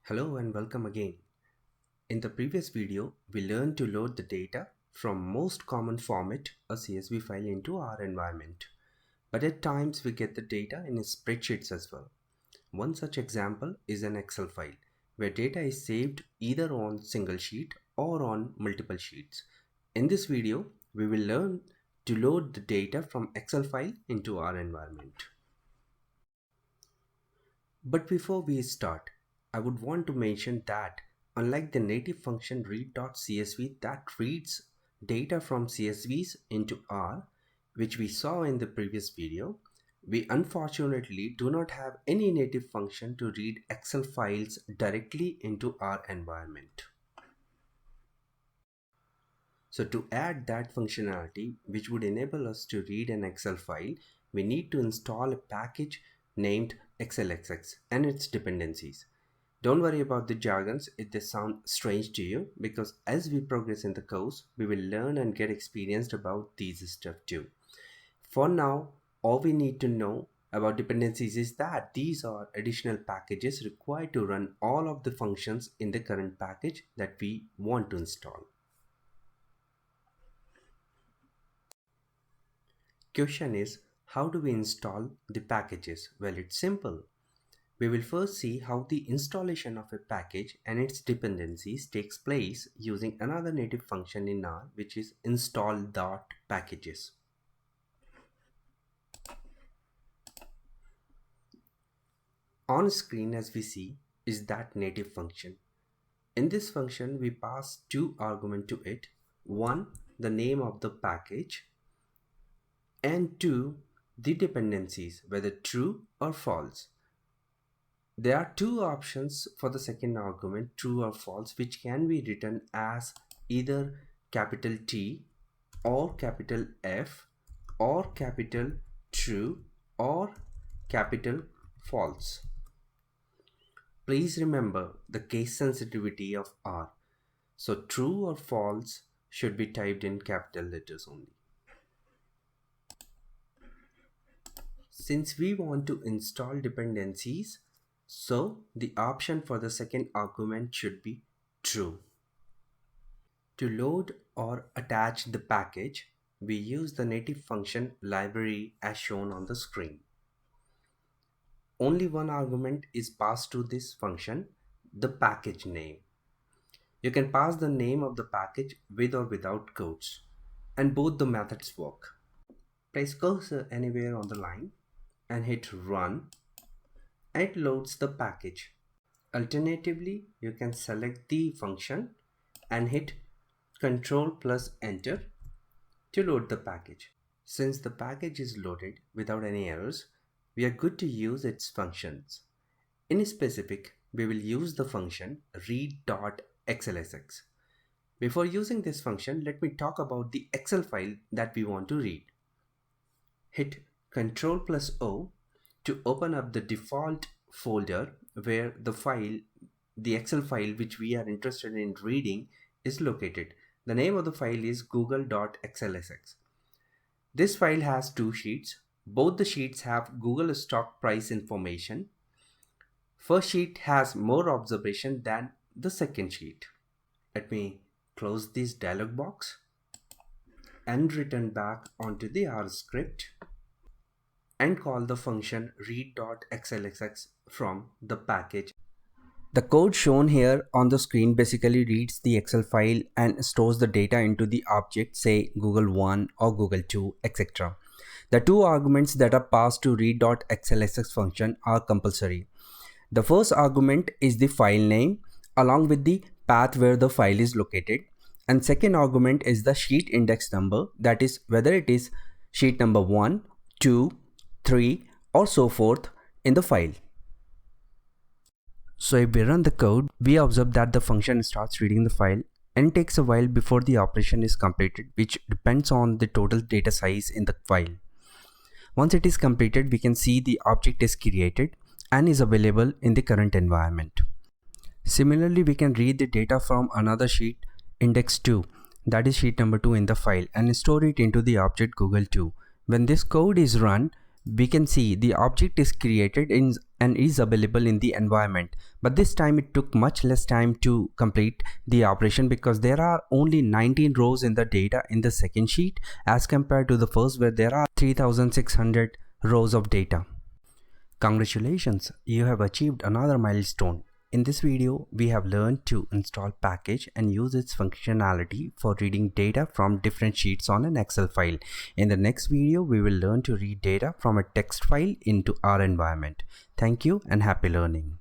Hello and welcome again. In the previous video, we learned to load the data from most common format, a CSV file, into our environment. But at times we get the data in spreadsheets as well. One such example is an Excel file, where data is saved either on single sheet or on multiple sheets. In this video, we will learn to load the data from Excel file into our environment. But before we start, I would want to mention that unlike the native function read.csv that reads data from CSVs into R, which we saw in the previous video, we unfortunately do not have any native function to read Excel files directly into our environment. So to add that functionality, which would enable us to read an Excel file, we need to install a package named XLSX and its dependencies. Don't worry about the jargons if they sound strange to you, because as we progress in the course, we will learn and get experienced about these stuff too. For now, all we need to know about dependencies is that these are additional packages required to run all of the functions in the current package that we want to install. Question is, how do we install the packages? Well, it's simple. We will first see how the installation of a package and its dependencies takes place using another native function in R, which is install.packages. On screen, as we see, is that native function. In this function, we pass two arguments to it. One, the name of the package, and two, the dependencies, whether true or false. There are two options for the second argument, true or false, which can be written as either capital T or capital F or capital true or capital false. Please remember the case sensitivity of R. So true or false should be typed in capital letters only. Since we want to install dependencies, so the option for the second argument should be true. To load or attach the package, we use the native function library as shown on the screen. Only one argument is passed to this function, the package name. You can pass the name of the package with or without quotes, and both the methods work. Place cursor anywhere on the line and hit run. It loads the package. Alternatively, you can select the function and hit Ctrl plus Enter to load the package. Since the package is loaded without any errors, we are good to use its functions. In specific, we will use the function read.xlsx. Before using this function, let me talk about the Excel file that we want to read. Hit Ctrl plus O to open up the default folder where the Excel file which we are interested in reading is located. The name of the file is google.xlsx. This file has two sheets. Both the sheets have Google stock price information. First sheet has more observation than the second sheet. Let me close this dialog box and return back onto the R script and call the function read.xlsx from the package. The code shown here on the screen basically reads the Excel file and stores the data into the object, say Google 1 or Google 2, etc. The two arguments that are passed to read.xlsx function are compulsory. The first argument is the file name along with the path where the file is located, and second argument is the sheet index number, that is whether it is sheet number 1, 2, 3 or so forth in the file. So if we run the code, we observe that the function starts reading the file and it takes a while before the operation is completed, which depends on the total data size in the file. Once it is completed, we can see the object is created and is available in the current environment. Similarly, we can read the data from another sheet, index 2, that is sheet number 2 in the file, and store it into the object Google 2. When this code is run, we can see the object is created and is available in the environment. But this time it took much less time to complete the operation because there are only 19 rows in the data in the second sheet as compared to the first where there are 3600 rows of data. Congratulations, you have achieved another milestone. In this video, we have learned to install package and use its functionality for reading data from different sheets on an Excel file. In the next video, we will learn to read data from a text file into our environment. Thank you and happy learning.